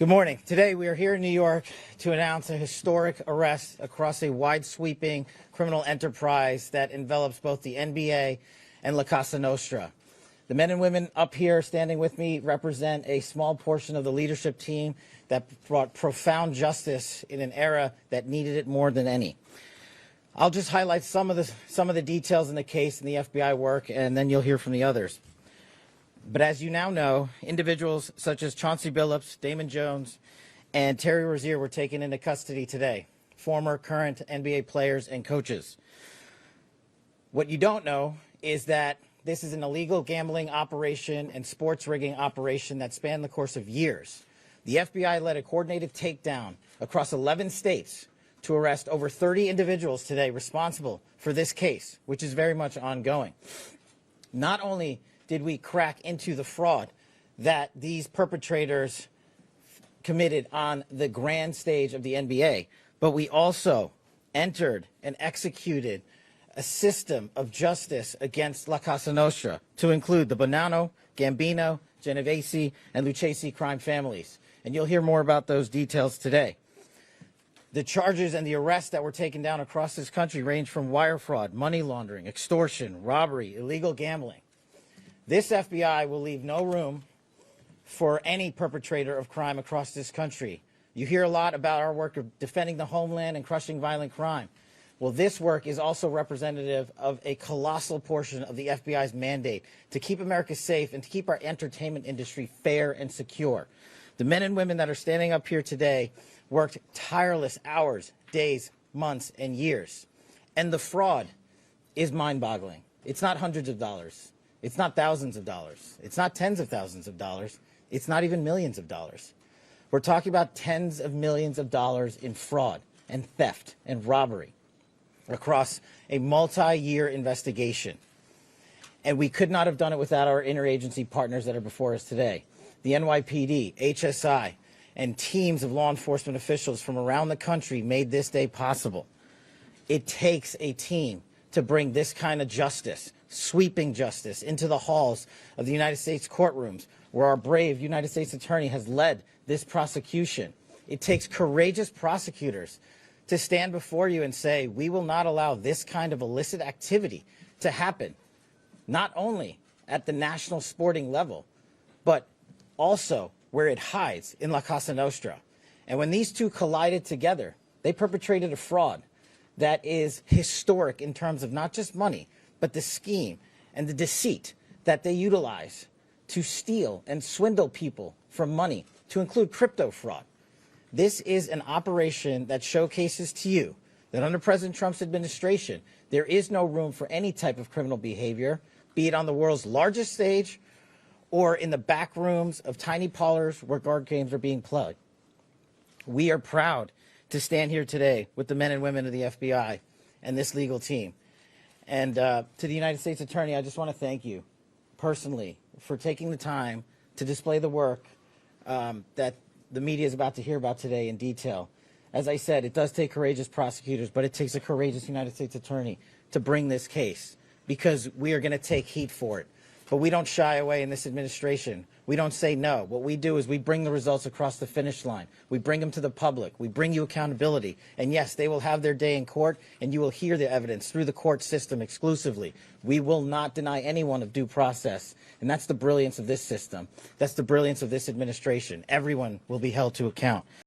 Good morning. Today we are here in New York to announce a historic arrest across a wide-sweeping criminal enterprise that envelops both the NBA and La Casa Nostra. The men and women up here standing with me represent a small portion of the leadership team that brought profound justice in an era that needed it more than any. I'll just highlight some of the details in the case and the FBI work, and then you'll hear from the others. But as you now know, individuals such as Chauncey Billups, Damon Jones, and Terry Rozier were taken into custody today, former, current NBA players and coaches. What you don't know is that this is an illegal gambling operation and sports rigging operation that spanned the course of years. The FBI led a coordinated takedown across 11 states to arrest over 30 individuals today responsible for this case, which is very much ongoing. Not only did we crack into the fraud that these perpetrators committed on the grand stage of the NBA, but we also entered and executed a system of justice against La Casa Nostra to include the Bonanno, Gambino, Genovese, and Lucchese crime families. And you'll hear more about those details today. The charges and the arrests that were taken down across this country range from wire fraud, money laundering, extortion, robbery, illegal gambling. This FBI will leave no room for any perpetrator of crime across this country. You hear a lot about our work of defending the homeland and crushing violent crime. Well, this work is also representative of a colossal portion of the FBI's mandate to keep America safe and to keep our entertainment industry fair and secure. The men and women that are standing up here today worked tireless hours, days, months, and years. And the fraud is mind-boggling. It's not hundreds of dollars. It's not thousands of dollars. It's not tens of thousands of dollars. It's not even millions of dollars. We're talking about tens of millions of dollars in fraud and theft and robbery across a multi-year investigation. And we could not have done it without our interagency partners that are before us today. The NYPD, HSI, and teams of law enforcement officials from around the country made this day possible. It takes a team to bring this kind of justice, sweeping justice, into the halls of the United States courtrooms, where our brave United States attorney has led this prosecution. It takes courageous prosecutors to stand before you and say, we will not allow this kind of illicit activity to happen, not only at the national sporting level, but also where it hides in La Casa Nostra. And when these two collided together, they perpetrated a fraud that is historic in terms of not just money, but the scheme and the deceit that they utilize to steal and swindle people from money, to include crypto fraud. This is an operation that showcases to you that under President Trump's administration, there is no room for any type of criminal behavior, be it on the world's largest stage or in the back rooms of tiny parlors where card games are being played. We are proud to stand here today with the men and women of the FBI and this legal team. And to the United States Attorney, I just want to thank you personally for taking the time to display the work that the media is about to hear about today in detail. As I said, it does take courageous prosecutors, but it takes a courageous United States Attorney to bring this case, because we are going to take heat for it. But we don't shy away in this administration. We don't say no. What we do is we bring the results across the finish line. We bring them to the public. We bring you accountability. And yes, they will have their day in court, and you will hear the evidence through the court system exclusively. We will not deny anyone of due process. And that's the brilliance of this system. That's the brilliance of this administration. Everyone will be held to account.